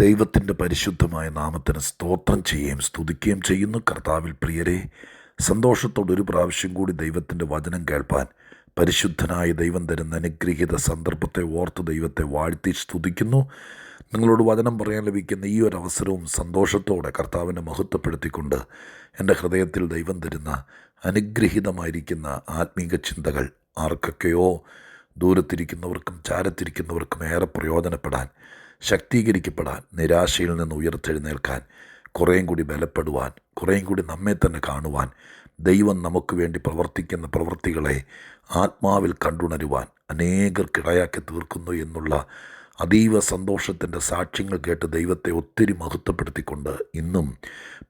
ദൈവത്തിൻ്റെ പരിശുദ്ധമായ നാമത്തിന് സ്തോത്രം ചെയ്യുകയും സ്തുതിക്കുകയും ചെയ്യുന്നു. കർത്താവിൽ പ്രിയരെ, സന്തോഷത്തോടൊരു പ്രാവശ്യം കൂടി ദൈവത്തിൻ്റെ വചനം കേൾപ്പാൻ പരിശുദ്ധനായ ദൈവം തരുന്ന അനുഗ്രഹീത സന്ദർഭത്തെ ഓർത്ത് ദൈവത്തെ വാഴ്ത്തി സ്തുതിക്കുന്നു. നിങ്ങളോട് വചനം പറയാൻ ലഭിക്കുന്ന ഈ ഒരു അവസരവും സന്തോഷത്തോടെ കർത്താവിനെ മഹത്വപ്പെടുത്തിക്കൊണ്ട് എൻ്റെ ഹൃദയത്തിൽ ദൈവം തരുന്ന അനുഗ്രഹീതമായിരിക്കുന്ന ആത്മീക ചിന്തകൾ ആർക്കൊക്കെയോ ദൂരത്തിരിക്കുന്നവർക്കും ചാരത്തിരിക്കുന്നവർക്കും ഏറെ പ്രയോജനപ്പെടാൻ, ശക്തീകരിക്കപ്പെടാൻ, നിരാശയിൽ നിന്ന് ഉയർത്തെഴുന്നേൽക്കാൻ, കുറേയും കൂടി ബലപ്പെടുവാൻ, കുറേയും കൂടി നമ്മെ തന്നെ കാണുവാൻ, ദൈവം നമുക്ക് വേണ്ടി പ്രവർത്തിക്കുന്ന പ്രവൃത്തികളെ ആത്മാവിൽ കണ്ടുണരുവാൻ അനേകർക്കിടയാക്കി തീർക്കുന്നു എന്നുള്ള അതീവ സന്തോഷത്തിൻ്റെ സാക്ഷ്യങ്ങൾ കേട്ട് ദൈവത്തെ ഒത്തിരി മഹത്വപ്പെടുത്തിക്കൊണ്ട് ഇന്നും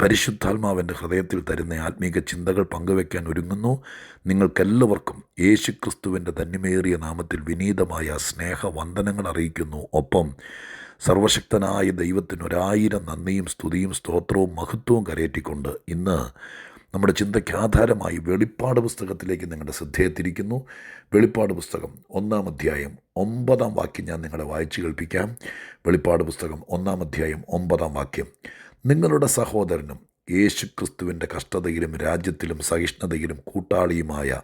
പരിശുദ്ധാത്മാവിൻ്റെ ഹൃദയത്തിൽ തരുന്ന ആത്മീക ചിന്തകൾ പങ്കുവയ്ക്കാൻ ഒരുങ്ങുന്നു. നിങ്ങൾക്കെല്ലാവർക്കും യേശുക്രിസ്തുവിൻ്റെ ധന്യമേറിയ നാമത്തിൽ വിനീതമായ സ്നേഹവന്ദനങ്ങൾ അറിയിക്കുന്നു. ഒപ്പം സർവശക്തനായ ദൈവത്തിന് 1000 നന്ദിയും സ്തുതിയും സ്തോത്രവും മഹത്വവും കരയേറ്റിക്കൊണ്ട് ഇന്ന് നമ്മുടെ ചിന്തയ്ക്ക് ആധാരമായി വെളിപ്പാട് പുസ്തകത്തിലേക്ക് നിങ്ങളുടെ ശ്രദ്ധയെത്തിരിക്കുന്നു. വെളിപ്പാട് പുസ്തകം 1-ാം അധ്യായം 9-ാം വാക്യം ഞാൻ നിങ്ങളെ വായിച്ചു കേൾപ്പിക്കാം. വെളിപ്പാട് പുസ്തകം 1-ാം അധ്യായം 9-ാം വാക്യം: നിങ്ങളുടെ സഹോദരനും യേശുക്രിസ്തുവിൻ്റെ കഷ്ടതയിലും രാജ്യത്തിലും സഹിഷ്ണുതയിലും കൂട്ടാളിയുമായ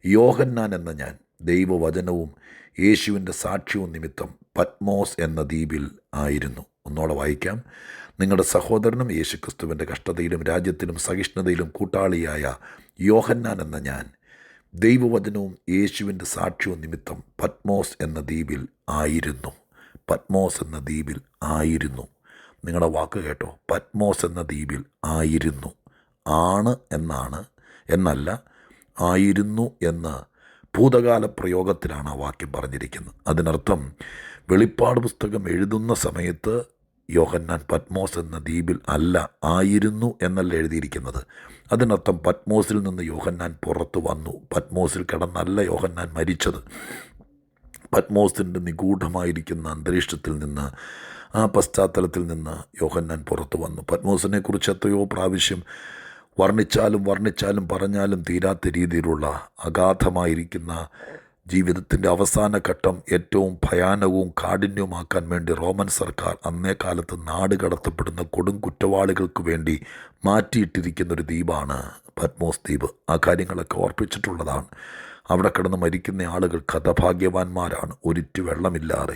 യോഹന്നാൻ എന്ന ഞാൻ ദൈവവചനവും യേശുവിൻ്റെ സാക്ഷ്യവും നിമിത്തം പത്മോസ് എന്ന ദ്വീപിൽ ആയിരുന്നു. ഒന്നോടെ വായിക്കാം. നിങ്ങളുടെ സഹോദരനും യേശുക്രിസ്തുവിൻ്റെ കഷ്ടതയിലും രാജ്യത്തിലും സഹിഷ്ണുതയിലും കൂട്ടാളിയായ യോഹന്നാൻ എന്ന ഞാൻ ദൈവവചനവും യേശുവിൻ്റെ സാക്ഷ്യവും നിമിത്തം പത്മോസ് എന്ന ദ്വീപിൽ ആയിരുന്നു. പത്മോസ് എന്ന ദ്വീപിൽ ആയിരുന്നു. നിങ്ങളുടെ വാക്ക് കേട്ടോ, പത്മോസ് എന്ന ദ്വീപിൽ ആയിരുന്നു. ആണ് എന്നാണ്, എന്നല്ല, ആയിരുന്നു എന്ന് ഭൂതകാല പ്രയോഗത്തിലാണ് ആ വാക്യം പറഞ്ഞിരിക്കുന്നത്. അതിനർത്ഥം വെളിപ്പാട് പുസ്തകം എഴുതുന്ന സമയത്ത് യോഹന്നാൻ പത്മോസ് എന്ന ദ്വീപിൽ അല്ല, ആയിരുന്നു എന്നല്ല എഴുതിയിരിക്കുന്നത്. അതിനർത്ഥം പത്മോസിൽ നിന്ന് യോഹന്നാൻ പുറത്തു വന്നു. പത്മോസിൽ കിടന്നല്ല യോഹന്നാൻ മരിച്ചത്. പത്മോസിൻ്റെ നിഗൂഢമായിരിക്കുന്ന അന്തരീക്ഷത്തിൽ നിന്ന്, ആ പശ്ചാത്തലത്തിൽ നിന്ന് യോഹന്നാൻ പുറത്തു വന്നു. പത്മോസിനെക്കുറിച്ച് എത്രയോ പ്രാവശ്യം വർണ്ണിച്ചാലും പറഞ്ഞാലും തീരാത്ത രീതിയിലുള്ള അഗാധമായിരിക്കുന്ന ജീവിതത്തിൻ്റെ അവസാന ഘട്ടം ഏറ്റവും ഭയാനകവും കാഠിന്യവുമാക്കാൻ വേണ്ടി റോമൻ സർക്കാർ അന്നേ കാലത്ത് നാട് കടത്തപ്പെടുന്ന കൊടും കുറ്റവാളികൾക്ക് വേണ്ടി മാറ്റിയിട്ടിരിക്കുന്നൊരു ദ്വീപാണ് പത്മോസ് ദ്വീപ്. ആ കാര്യങ്ങളൊക്കെ ഓർപ്പിച്ചിട്ടുള്ളതാണ്. അവിടെ കിടന്ന് മരിക്കുന്ന ആളുകൾ ഹതഭാഗ്യവാന്മാരാണ്. ഒരിറ്റു വെള്ളമില്ലാതെ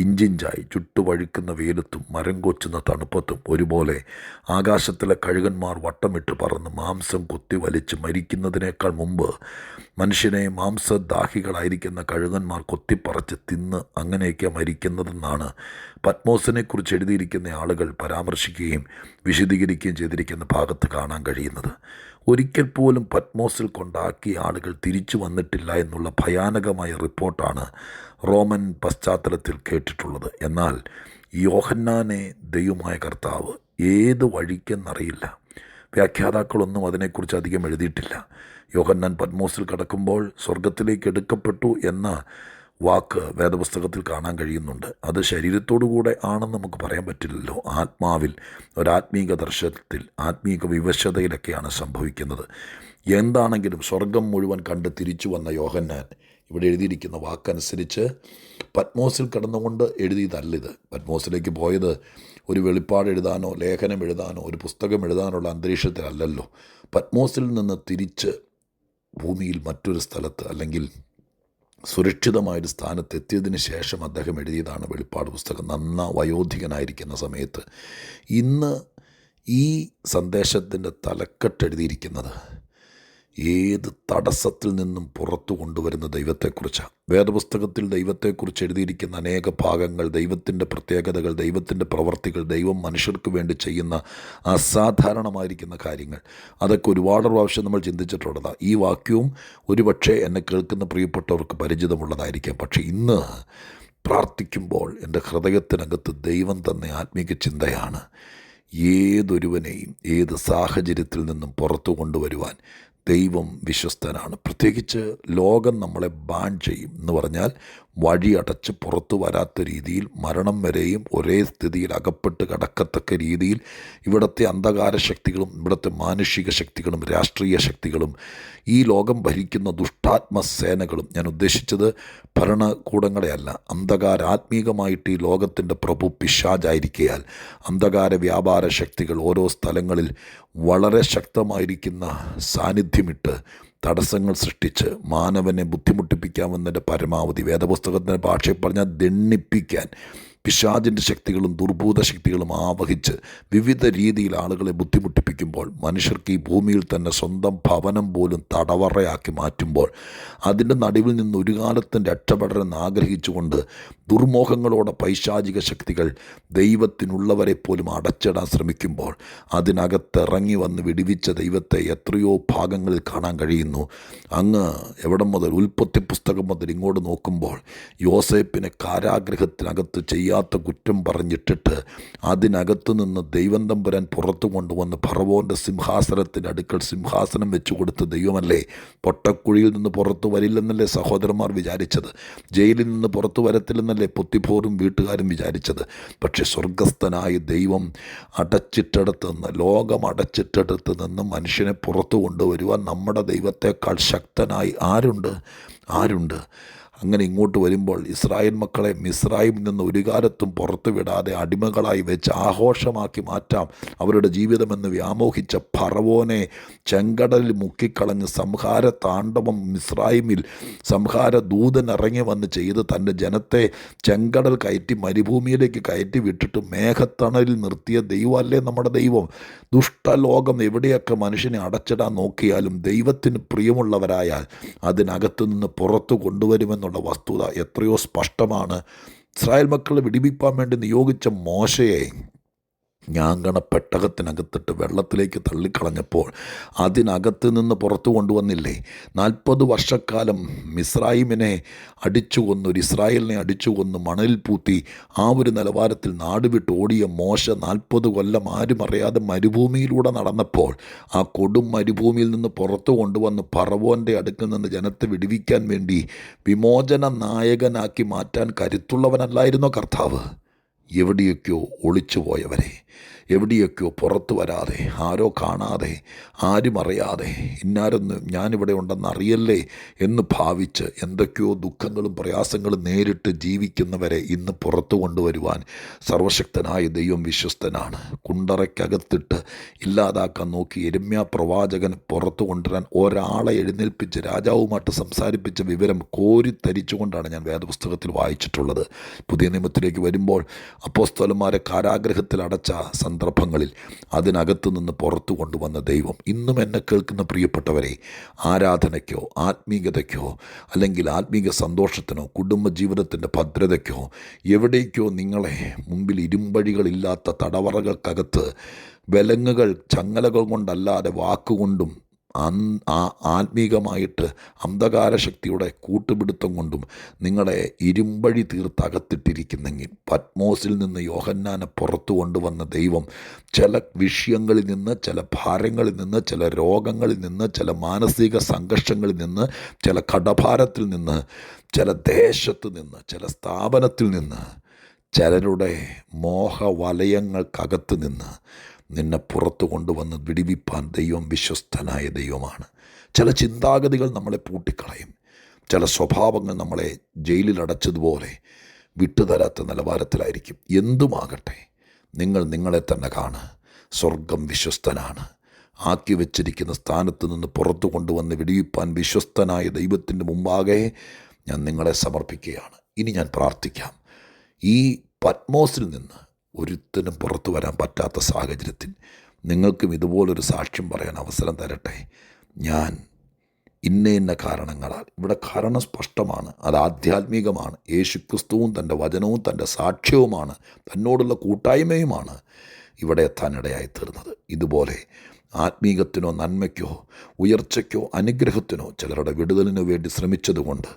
ഇഞ്ചിഞ്ചായി ചുട്ടുവഴുക്കുന്ന വെയിലത്തും മരം കൊച്ചുന്ന തണുപ്പത്തും ഒരുപോലെ ആകാശത്തിലെ കഴുകന്മാർ വട്ടമിട്ട് പറന്ന് മാംസം കൊത്തിവലിച്ച് മരിക്കുന്നതിനേക്കാൾ മുമ്പ് മനുഷ്യനെ മാംസദാഹികളായിരിക്കുന്ന കഴുകന്മാർ കൊത്തിപ്പറച്ച് തിന്ന് അങ്ങനെയൊക്കെ മരിക്കുന്നതെന്നാണ് പത്മോസിനെക്കുറിച്ച് എഴുതിയിരിക്കുന്ന ആളുകൾ പരാമർശിക്കുകയും വിശദീകരിക്കുകയും ചെയ്തിരിക്കുന്ന ഭാഗത്ത് കാണാൻ കഴിയുന്നത്. ഒരിക്കൽ പോലും പത്മോസിൽ കൊണ്ടാക്കിയ ആളുകൾ തിരിച്ചു വന്നിട്ടില്ല എന്നുള്ള ഭയാനകമായ റിപ്പോർട്ടാണ് റോമൻ പശ്ചാത്തലത്തിൽ കേട്ടിട്ടുള്ളത്. എന്നാൽ യോഹന്നാനെ ദൈവമായ കർത്താവ് ഏത് വഴിക്കെന്നറിയില്ല. വ്യാഖ്യാതാക്കളൊന്നും അതിനെക്കുറിച്ച് അധികം എഴുതിയിട്ടില്ല. യോഹന്നാൻ പത്മോസിൽ കിടക്കുമ്പോൾ സ്വർഗത്തിലേക്ക് എടുക്കപ്പെട്ടു എന്ന വാക്ക് വേദപുസ്തകത്തിൽ കാണാൻ കഴിയുന്നുണ്ട്. അത് ശരീരത്തോടുകൂടെ ആണെന്ന് നമുക്ക് പറയാൻ പറ്റില്ലല്ലോ. ആത്മാവിൽ, ഒരാത്മീക ദർശനത്തിൽ, ആത്മീക വിവശതയിലൊക്കെയാണ് സംഭവിക്കുന്നത്. എന്താണെങ്കിലും സ്വർഗം മുഴുവൻ കണ്ട് തിരിച്ചു വന്ന യോഹന്നാൻ ഇവിടെ എഴുതിയിരിക്കുന്ന വാക്കനുസരിച്ച് പത്മോസിൽ കിടന്നുകൊണ്ട് എഴുതിയതല്ലിത്. പത്മോസിലേക്ക് പോയത് ഒരു വെളിപ്പാട് എഴുതാനോ ലേഖനം എഴുതാനോ ഒരു പുസ്തകം എഴുതാനുള്ള അന്തരീക്ഷത്തിലല്ലല്ലോ. പത്മോസിൽ നിന്ന് തിരിച്ച് ഭൂമിയിൽ മറ്റൊരു സ്ഥലത്ത്, അല്ലെങ്കിൽ സുരക്ഷിതമായൊരു സ്ഥാനത്ത് എത്തിയതിന് ശേഷം അദ്ദേഹം എഴുതിയതാണ് വെളിപ്പാട് പുസ്തകം. വയോധികനായിരിക്കുന്ന സമയത്ത്. ഇന്ന് ഈ സന്ദേശത്തിൻ്റെ തലക്കെട്ടെഴുതിയിരിക്കുന്നത് ഏത് തടസ്സത്തിൽ നിന്നും പുറത്തു കൊണ്ടുവരുന്ന ദൈവത്തെക്കുറിച്ചാണ്. വേദപുസ്തകത്തിൽ ദൈവത്തെക്കുറിച്ച് എഴുതിയിരിക്കുന്ന അനേക ഭാഗങ്ങൾ, ദൈവത്തിൻ്റെ പ്രത്യേകതകൾ, ദൈവത്തിൻ്റെ പ്രവർത്തികൾ, ദൈവം മനുഷ്യർക്ക് വേണ്ടി ചെയ്യുന്ന അസാധാരണമായിരിക്കുന്ന കാര്യങ്ങൾ, അതൊക്കെ ഒരുപാട് പ്രാവശ്യം നമ്മൾ ചിന്തിച്ചിട്ടുള്ളതാണ്. ഈ വാക്യവും ഒരുപക്ഷെ എന്നെ കേൾക്കുന്ന പ്രിയപ്പെട്ടവർക്ക് പരിചിതമുള്ളതായിരിക്കാം. പക്ഷേ ഇന്ന് പ്രാർത്ഥിക്കുമ്പോൾ എൻ്റെ ഹൃദയത്തിനകത്ത് ദൈവം തന്ന ആത്മീക ചിന്തയാണ്, ഏതൊരുവനെയും ഏത് സാഹചര്യത്തിൽ നിന്നും പുറത്തു കൊണ്ടുവരുവാൻ ദൈവം വിശ്വസ്തനാണ്. പ്രത്യേകിച്ച് ലോകം നമ്മളെ ബാൻ ചെയ്യും എന്ന് പറഞ്ഞാൽ വഴി അടച്ച് പുറത്തു വരാത്ത രീതിയിൽ മരണം വരെയും ഒരേ സ്ഥിതിയിൽ അകപ്പെട്ട് കിടക്കത്തക്ക രീതിയിൽ ഇവിടുത്തെ അന്ധകാര ശക്തികളും ഇവിടുത്തെ മാനുഷിക ശക്തികളും രാഷ്ട്രീയ ശക്തികളും ഈ ലോകം ഭരിക്കുന്ന ദുഷ്ടാത്മസേനകളും, ഞാൻ ഉദ്ദേശിച്ചത് ഭരണകൂടങ്ങളെയല്ല, ആത്മീകമായിട്ട് ഈ ലോകത്തിൻ്റെ പ്രഭു പിശാചായിരിക്കയാൽ അന്ധകാര വ്യാപാര ശക്തികൾ ഓരോ സ്ഥലങ്ങളിൽ വളരെ ശക്തമായിരിക്കുന്ന സാന്നിധ്യമിട്ട് തടസ്സങ്ങൾ സൃഷ്ടിച്ച് മാനവനെ ബുദ്ധിമുട്ടിപ്പിക്കാമെന്നതിൻ്റെ പരമാവധി, വേദപുസ്തകത്തിൻ്റെ ഭാഷയിൽ പറഞ്ഞാൽ ദണ്ണിപ്പിക്കാൻ പിശാചിൻ്റെ ശക്തികളും ദുർഭൂത ശക്തികളും ആവഹിച്ച് വിവിധ രീതിയിൽ ആളുകളെ ബുദ്ധിമുട്ടിപ്പിക്കുമ്പോൾ, മനുഷ്യർക്ക് ഈ ഭൂമിയിൽ തന്നെ സ്വന്തം ഭവനം പോലും തടവറയാക്കി മാറ്റുമ്പോൾ, അതിൻ്റെ നടുവിൽ നിന്ന് ഒരു കാലത്തും രക്ഷപ്പെടണമെന്ന് ആഗ്രഹിച്ചുകൊണ്ട് ദുർമോഹങ്ങളോടെ പൈശാചിക ശക്തികൾ ദൈവത്തിനുള്ളവരെ പോലും അടച്ചിടാൻ ശ്രമിക്കുമ്പോൾ, അതിനകത്തിറങ്ങി വന്ന് വിടുവിച്ച ദൈവത്തെ എത്രയോ ഭാഗങ്ങളിൽ കാണാൻ കഴിയുന്നു. അങ്ങ് എവിടം മുതൽ, ഉൽപ്പത്തി പുസ്തകം മുതൽ ഇങ്ങോട്ട് നോക്കുമ്പോൾ യോസേപ്പിനെ കാരാഗ്രഹത്തിനകത്ത് ചെയ്യാത്ത കുറ്റം പറഞ്ഞിട്ടിട്ട് അതിനകത്തു നിന്ന് ദൈവം തമ്പുരാൻ പുറത്തു കൊണ്ടുവന്ന് ഫറവോൻ്റെ സിംഹാസനത്തിൻ്റെ അടുക്കൽ സിംഹാസനം വെച്ചു കൊടുത്ത ദൈവമല്ലേ? പൊട്ടക്കുഴിയിൽ നിന്ന് പുറത്തു വരില്ലെന്നല്ലേ സഹോദരന്മാർ വിചാരിച്ചത്? ജയിലിൽ നിന്ന് പുറത്തു വരത്തില്ലെന്നല്ലേ പൊത്തിപ്പോറും വീട്ടുകാരും വിചാരിച്ചത്? പക്ഷേ സ്വർഗസ്ഥനായ ദൈവം അടച്ചിട്ടടുത്ത് നിന്ന്, ലോകം അടച്ചിട്ടടുത്ത് നിന്ന് മനുഷ്യനെ പുറത്തു കൊണ്ടുവരുവാൻ നമ്മുടെ ദൈവത്തെക്കാൾ ശക്തനായി ആരുണ്ട്? അങ്ങനെ ഇങ്ങോട്ട് വരുമ്പോൾ ഇസ്രായേൽ മക്കളെ മിസ്രൈമിൽ നിന്ന് ഒരു കാലത്തും പുറത്തു വിടാതെ അടിമകളായി വെച്ച് ആഘോഷമാക്കി മാറ്റാം അവരുടെ ജീവിതമെന്ന് വ്യാമോഹിച്ച ഫറവോനെ ചെങ്കടലിൽ മുക്കിക്കളഞ്ഞ് സംഹാര താണ്ഡവം മിസ്രൈമിൽ സംഹാര ദൂതൻ ഇറങ്ങി വന്ന് ചെയ്ത് തൻ്റെ ജനത്തെ ചെങ്കടൽ കയറ്റി മരുഭൂമിയിലേക്ക് കയറ്റി വിട്ടിട്ട് മേഘത്തണലിൽ നിർത്തിയ ദൈവമല്ലേ നമ്മുടെ ദൈവം? ദുഷ്ടലോകം എവിടെയൊക്കെ മനുഷ്യനെ അടച്ചിടാൻ നോക്കിയാലും ദൈവത്തിന് പ്രിയമുള്ളവരായാൽ അതിനകത്തു നിന്ന് പുറത്തു കൊണ്ടുവരുമെന്നുള്ള വസ്തുത എത്രയോ സ്പഷ്ടമാണ്. ഇസ്രായേൽ മക്കളെ വിടിവിപ്പാൻ വേണ്ടി നിയോഗിച്ച മോശയെ ഞാങ്കണ പെട്ടകത്തിനകത്തിട്ട് വെള്ളത്തിലേക്ക് തള്ളിക്കളഞ്ഞപ്പോൾ അതിനകത്ത് നിന്ന് പുറത്തു കൊണ്ടുവന്നില്ലേ? 40 വർഷക്കാലം മിസ്രൈമിനെ അടിച്ചു കൊന്നു, ഒരു ഇസ്രായേലിനെ അടിച്ചു കൊന്ന് മണലിൽ പൂത്തി ആ ഒരു നിലവാരത്തിൽ നാട് വിട്ട് ഓടിയ മോശ 40 കൊല്ലം ആരും അറിയാതെ മരുഭൂമിയിലൂടെ നടന്നപ്പോൾ ആ കൊടും മരുഭൂമിയിൽ നിന്ന് പുറത്തു കൊണ്ടുവന്ന് ഫറവോൻ്റെ അടുക്കിൽ നിന്ന് ജനത്തെ വിടുവിക്കാൻ വേണ്ടി വിമോചന നായകനാക്കി മാറ്റാൻ കരുത്തുള്ളവനല്ലായിരുന്നോ കർത്താവ്? എവിടെയൊക്കെയോ ഒളിച്ചു പോയവരെ, എവിടെയൊക്കെയോ പുറത്തു വരാതെ, ആരോ കാണാതെ, ആരും അറിയാതെ, ഇന്നാരൊന്നും ഞാനിവിടെ ഉണ്ടെന്ന് അറിയല്ലേ എന്ന് ഭാവിച്ച് എന്തൊക്കെയോ ദുഃഖങ്ങളും പ്രയാസങ്ങളും നേരിട്ട് ജീവിക്കുന്നവരെ ഇന്ന് പുറത്തു കൊണ്ടുവരുവാൻ സർവശക്തനായ ദൈവം വിശ്വസ്തനാണ്. കുണ്ടറയ്ക്കകത്തിട്ട് ഇല്ലാതാക്കാൻ നോക്കി യിരെമ്യാ പ്രവാചകൻ പുറത്തു കൊണ്ടുവരാൻ ഒരാളെ എഴുന്നേൽപ്പിച്ച് രാജാവുമായിട്ട് സംസാരിപ്പിച്ച വിവരം കോരിത്തരിച്ചുകൊണ്ടാണ് ഞാൻ വേദപുസ്തകത്തിൽ വായിച്ചിട്ടുള്ളത്. പുതിയ നിയമത്തിലേക്ക് വരുമ്പോൾ അപ്പോസ്തലന്മാരെ കാരാഗ്രഹത്തിൽ അടച്ച സന്ദർഭങ്ങളിൽ അതിനകത്തു നിന്ന് പുറത്തു കൊണ്ടുവന്ന ദൈവം ഇന്നും എന്നെ കേൾക്കുന്ന പ്രിയപ്പെട്ടവരെ, ആരാധനയ്ക്കോ ആത്മീയതയ്ക്കോ അല്ലെങ്കിൽ ആത്മീക സന്തോഷത്തിനോ കുടുംബജീവിതത്തിൻ്റെ ഭദ്രതയ്ക്കോ എവിടേക്കോ നിങ്ങളെ മുമ്പിൽ ഇരുമ്പഴികളില്ലാത്ത തടവറകൾക്കകത്ത് വിലങ്ങുകൾ ചങ്ങലകൾ കൊണ്ടല്ലാതെ വാക്കുകൊണ്ടും ആത്മീകമായിട്ട് അന്ധകാര ശക്തിയുടെ കൂട്ടുപിടുത്തം കൊണ്ടും നിങ്ങളെ ഇരുമ്പഴി തീർത്തകത്തിട്ടിരിക്കുന്നെങ്കിൽ, പത്മോസിൽ നിന്ന് യോഹന്നാനെ പുറത്തു കൊണ്ടുവന്ന ദൈവം ചില വിഷയങ്ങളിൽ നിന്ന്, ചില ഭാരങ്ങളിൽ നിന്ന്, ചില രോഗങ്ങളിൽ നിന്ന്, ചില മാനസിക സംഘർഷങ്ങളിൽ നിന്ന്, ചില കടഭാരത്തിൽ നിന്ന്, ചില ദേശത്ത് നിന്ന്, ചില സ്ഥാപനത്തിൽ നിന്ന്, ചിലരുടെ മോഹവലയങ്ങൾക്കകത്ത് നിന്ന് നിന്നെ പുറത്തു കൊണ്ടുവന്ന് വിടിവിപ്പാൻ ദൈവം വിശ്വസ്തനായ ദൈവമാണ്. ചില ചിന്താഗതികൾ നമ്മളെ പൂട്ടിക്കളയും, ചില സ്വഭാവങ്ങൾ നമ്മളെ ജയിലിലടച്ചതുപോലെ വിട്ടുതരാത്ത നിലവാരത്തിലായിരിക്കും. എന്തുമാകട്ടെ, നിങ്ങൾ നിങ്ങളെ തന്നെ കാണുക. സ്വർഗം വിശ്വസ്തനാണ്. ആക്കി വച്ചിരിക്കുന്ന സ്ഥാനത്ത് നിന്ന് പുറത്തു കൊണ്ടുവന്ന് വിടിവിപ്പാൻ വിശ്വസ്തനായ ദൈവത്തിൻ്റെ മുമ്പാകെ ഞാൻ നിങ്ങളെ സമർപ്പിക്കുകയാണ്. ഇനി ഞാൻ പ്രാർത്ഥിക്കാം. ഈ പത്മോസിൽ നിന്ന് ഒരുത്തനും പുറത്തു വരാൻ പറ്റാത്ത സാഹചര്യത്തിൽ നിങ്ങൾക്കും ഇതുപോലൊരു സാക്ഷ്യം പറയാൻ അവസരം തരട്ടെ. ഞാൻ ഇന്ന കാരണങ്ങളാൽ, ഇവിടെ കാരണം സ്പഷ്ടമാണ്, അത് ആധ്യാത്മികമാണ്. യേശുക്രിസ്തുവും തൻ്റെ വചനവും തൻ്റെ സാക്ഷ്യവുമാണ്, തന്നോടുള്ള കൂട്ടായ്മയുമാണ് ഇവിടെ എത്താനിടയായി തീർന്നത്. ഇതുപോലെ ആത്മീകത്തിനോ നന്മയ്ക്കോ ഉയർച്ചയ്ക്കോ അനുഗ്രഹത്തിനോ ചിലരുടെ വിടുതലിനു വേണ്ടി ശ്രമിച്ചതുകൊണ്ട്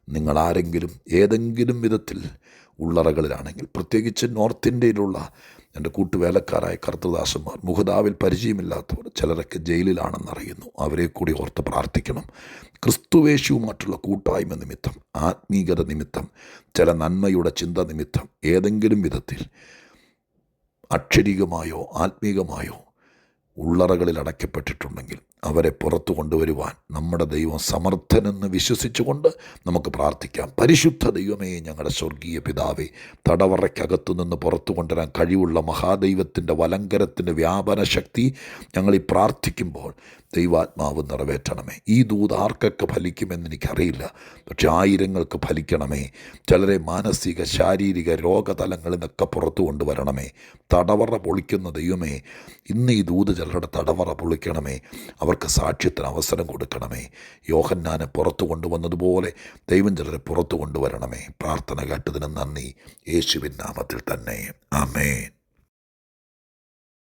നിങ്ങളാരെങ്കിലും ഏതെങ്കിലും വിധത്തിൽ ഉള്ളറകളിലാണെങ്കിൽ, പ്രത്യേകിച്ച് നോർത്ത് ഇന്ത്യയിലുള്ള എൻ്റെ കൂട്ടുവേലക്കാരായ കർത്തദാസന്മാർ, മുഖതാവിൽ പരിചയമില്ലാത്തവർ, ചിലരൊക്കെ ജയിലിലാണെന്നറിയുന്നു, അവരെ കൂടി ഓർത്ത് പ്രാർത്ഥിക്കണം. ക്രിസ്തുവേശുവുമായിട്ടുള്ള കൂട്ടായ്മ നിമിത്തം, ആത്മീകത നിമിത്തം, ചില നന്മയുടെ ചിന്ത നിമിത്തം ഏതെങ്കിലും വിധത്തിൽ അക്ഷരികമായോ ആത്മീകമായോ ഉള്ളറകളിൽ അടയ്ക്കപ്പെട്ടിട്ടുണ്ടെങ്കിൽ അവരെ പുറത്തു കൊണ്ടുവരുവാൻ നമ്മുടെ ദൈവം സമർത്ഥനെന്ന് വിശ്വസിച്ചുകൊണ്ട് നമുക്ക് പ്രാർത്ഥിക്കാം. പരിശുദ്ധ ദൈവമേ, ഞങ്ങളുടെ സ്വർഗീയ പിതാവേ, തടവറയ്ക്കകത്തു നിന്ന് പുറത്തു കൊണ്ടുവരാൻ കഴിവുള്ള മഹാദൈവത്തിൻ്റെ വലങ്കരത്തിൻ്റെ വ്യാപന ശക്തി ഞങ്ങളീ പ്രാർത്ഥിക്കുമ്പോൾ ദൈവാത്മാവ് നിറവേറ്റണമേ. ഈ ദൂത് ആർക്കൊക്കെ ഫലിക്കുമെന്ന് എനിക്കറിയില്ല, പക്ഷെ ആയിരങ്ങൾക്ക് ഫലിക്കണമേ. ചിലരെ മാനസിക ശാരീരിക രോഗതലങ്ങളിൽ നിന്നൊക്കെ പുറത്തു കൊണ്ടുവരണമേ. തടവറ പൊളിക്കുന്ന ദൈവമേ, ഇന്ന് ഈ ദൂത് ചിലരുടെ തടവറ പൊളിക്കണമേ. അവർക്ക് സാക്ഷ്യത്തിന് അവസരം കൊടുക്കണമേ. യോഹന്നാനെ പുറത്തു കൊണ്ടുവന്നതുപോലെ ദൈവം ചിലരെ പുറത്തു കൊണ്ടുവരണമേ. പ്രാർത്ഥന കേട്ടതിന് നന്ദി. യേശുവിൻ നാമത്തിൽ തന്നെ. ആമേൻ.